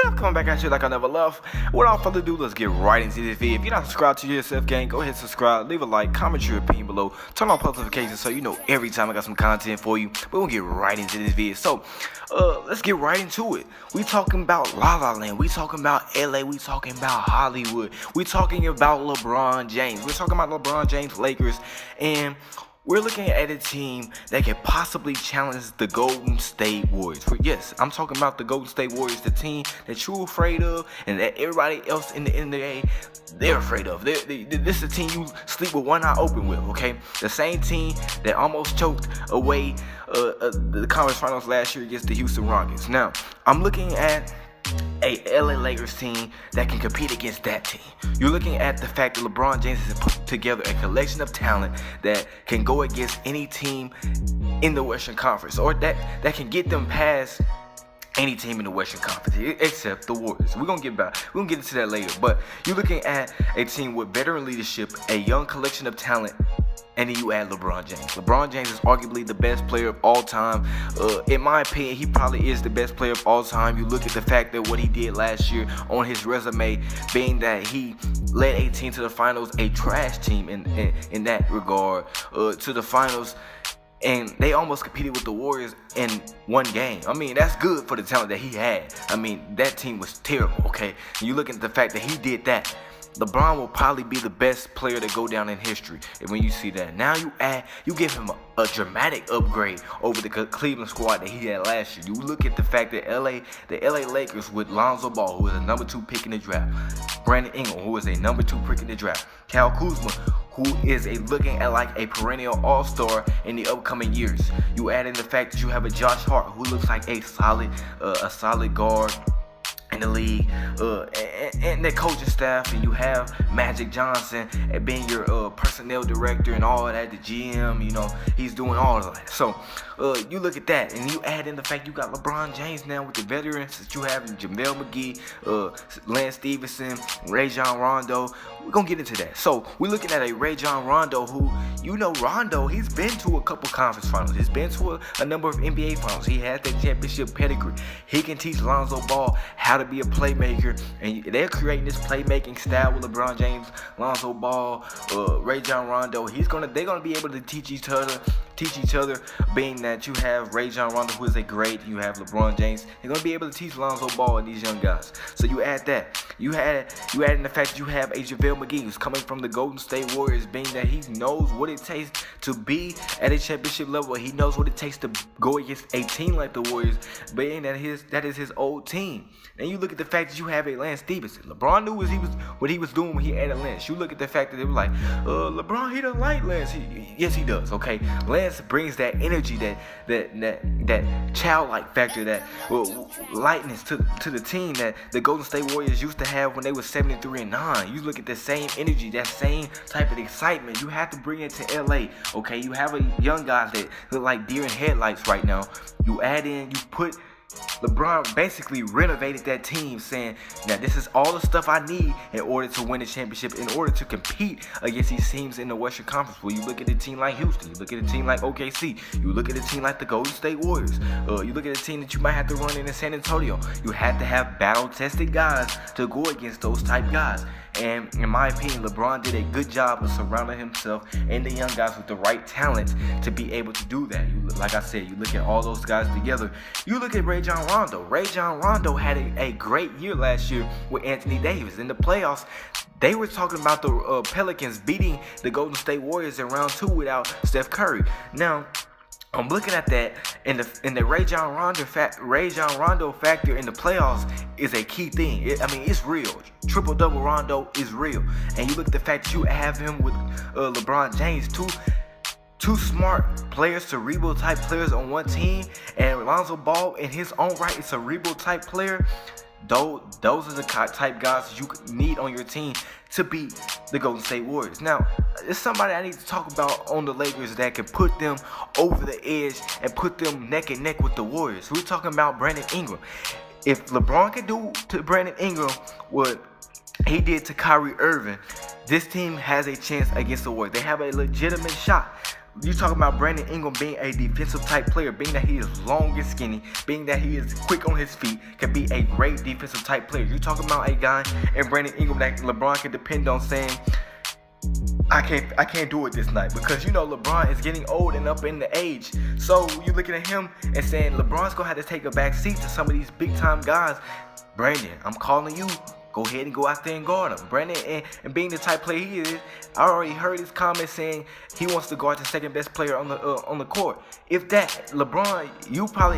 Steph coming back at you like I never left. Without further ado, let's get right into this video. If you're not subscribed to yourself, gang, go ahead and subscribe, leave a like, comment your opinion below, turn on post notifications so you know every time I got some content for you. We're gonna get right into this video. So, let's get right into it. We talking about La La Land, we talking about LA, we talking about Hollywood, we talking about LeBron James, we're talking about LeBron James Lakers, and we're looking at a team that can possibly challenge the Golden State Warriors. Yes, I'm talking about the Golden State Warriors, the team that you're afraid of and that everybody else in the NBA, they're afraid of. This is a team you sleep with one eye open with, okay? The same team that almost choked away the conference finals last year against the Houston Rockets. Now, I'm looking at a LA Lakers team that can compete against that team. You're looking at the fact that LeBron James has put together a collection of talent that can go against any team in the Western Conference, or that can get them past any team in the Western Conference except the Warriors. We're gonna get into that later. But you're looking at a team with veteran leadership, a young collection of talent, and then you add LeBron James. LeBron James is arguably the best player of all time. In my opinion, he probably is the best player of all time. You look at the fact that what he did last year on his resume, being that he led a team to the finals, a trash team in that regard, to the finals, and they almost competed with the Warriors in one game. I mean, that's good for the talent that he had. I mean, that team was terrible, okay? And you look at the fact that he did that. LeBron will probably be the best player to go down in history. And when you see that, now you give him a dramatic upgrade over the Cleveland squad that he had last year. You look at the fact that the LA Lakers with Lonzo Ball, who is a number 2 pick in the draft, Brandon Ingram, who is a number 2 pick in the draft, Kyle Kuzma, who is looking at like a perennial all-star in the upcoming years. You add in the fact that you have a Josh Hart, who looks like a solid guard in the league, and the coaching staff, and you have Magic Johnson being your personnel director and all of that, the GM, you know, he's doing all of that. So you look at that, and you add in the fact you got LeBron James now with the veterans that you have, JaVale McGee, Lance Stevenson, Rajon Rondo. We're gonna get into that. So we're looking at a Rajon Rondo who, you know, Rondo, he's been to a couple conference finals, he's been to a number of NBA finals, he has that championship pedigree. He can teach Lonzo Ball how to be a playmaker, and they're creating this playmaking style with LeBron James, Lonzo Ball, Rajon Rondo. They're gonna be able to teach each other, being that you have Rajon Rondo, who is a great, you have LeBron James. They're gonna be able to teach Lonzo Ball and these young guys. So you add that. You add in the fact that you have a JaVale McGee who's coming from the Golden State Warriors, being that he knows what it takes to be at a championship level. He knows what it takes to go against a team like the Warriors, being that that is his old team. And you look at the fact that you have a Lance Stevenson. LeBron knew what he was doing when he added Lance. You look at the fact that they were like, LeBron, he doesn't like Lance. Yes, he does. Okay, Lance brings that energy, that childlike factor, that lightness to the team that the Golden State Warriors used to have when they were 73-9. You look at the same energy, that same type of excitement. You have to bring it to LA. Okay, you have a young guys that look like deer in headlights right now. You add in, you put. LeBron basically renovated that team, saying that this is all the stuff I need in order to win a championship, in order to compete against these teams in the Western Conference. Well, you look at a team like Houston, you look at a team like OKC, you look at a team like the Golden State Warriors, you look at a team that you might have to run in San Antonio. You have to have battle-tested guys to go against those type guys. And in my opinion, LeBron did a good job of surrounding himself and the young guys with the right talent to be able to do that. Like I said, you look at all those guys together. You look at Rajon Rondo. Rajon Rondo had a great year last year with Anthony Davis. In the playoffs, they were talking about the Pelicans beating the Golden State Warriors in round 2 without Steph Curry. Now, I'm looking at that, and the Rajon Rondo factor in the playoffs is a key thing. It's real. Triple-double Rondo is real. And you look at the fact that you have him with LeBron James, two smart players, cerebral-type players on one team, and Lonzo Ball in his own right is a cerebral-type player. Those are the type guys that you need on your team to beat the Golden State Warriors. Now, there's somebody I need to talk about on the Lakers that can put them over the edge and put them neck and neck with the Warriors. We're talking about Brandon Ingram. If LeBron can do to Brandon Ingram what he did to Kyrie Irving, this team has a chance against the Warriors. They have a legitimate shot. You talking about Brandon Ingram being a defensive type player, being that he is long and skinny, being that he is quick on his feet, can be a great defensive type player. You talking about a guy in Brandon Ingram that LeBron can depend on saying, I can't do it this night, because you know LeBron is getting old and up in the age. So you looking at him and saying LeBron's gonna have to take a back seat to some of these big time guys. Brandon, I'm calling you. Go ahead and go out there and guard him. Brandon, and being the type player he is, I already heard his comment saying he wants to guard the second best player on the court. If that, LeBron,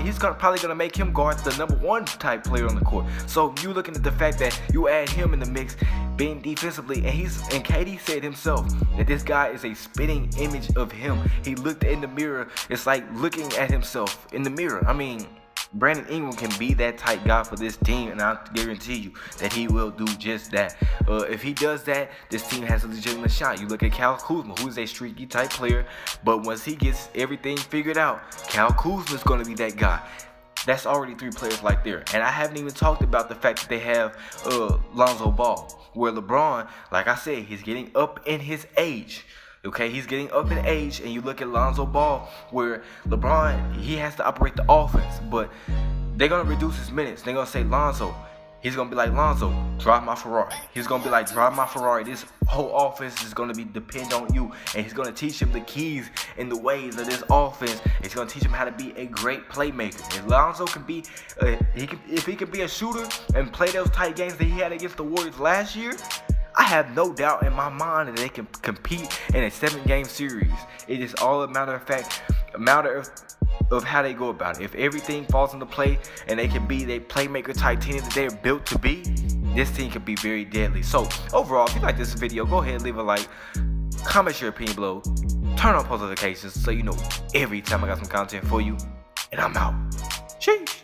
he's probably gonna make him guard the number one type player on the court. So you looking at the fact that you add him in the mix, being defensively, and KD said himself that this guy is a spitting image of him. He looked in the mirror. It's like looking at himself in the mirror. I mean, Brandon Ingram can be that type guy for this team, and I guarantee you that he will do just that. If he does that, this team has a legitimate shot. You look at Kyle Kuzma, who's a streaky type player, but once he gets everything figured out, Kyle Kuzma's going to be that guy. That's already 3 players right there. And I haven't even talked about the fact that they have Lonzo Ball, where LeBron, like I said, he's getting up in his age. Okay, he's getting up in age, and you look at Lonzo Ball, where LeBron, he has to operate the offense, but they're going to reduce his minutes. They're going to say, Lonzo, he's going to be like, Lonzo, drive my Ferrari. He's going to be like, drive my Ferrari. This whole offense is going to depend on you, and he's going to teach him the keys and the ways of this offense. He's going to teach him how to be a great playmaker. If Lonzo can be, if he can be a shooter and play those tight games that he had against the Warriors last year, I have no doubt in my mind that they can compete in a 7-game series. It is all a matter of how they go about it. If everything falls into play and they can be the playmaker type team that they're built to be, this team can be very deadly. So overall, if you like this video, go ahead and leave a like, comment your opinion below, turn on post notifications so you know every time I got some content for you, and I'm out. Sheesh.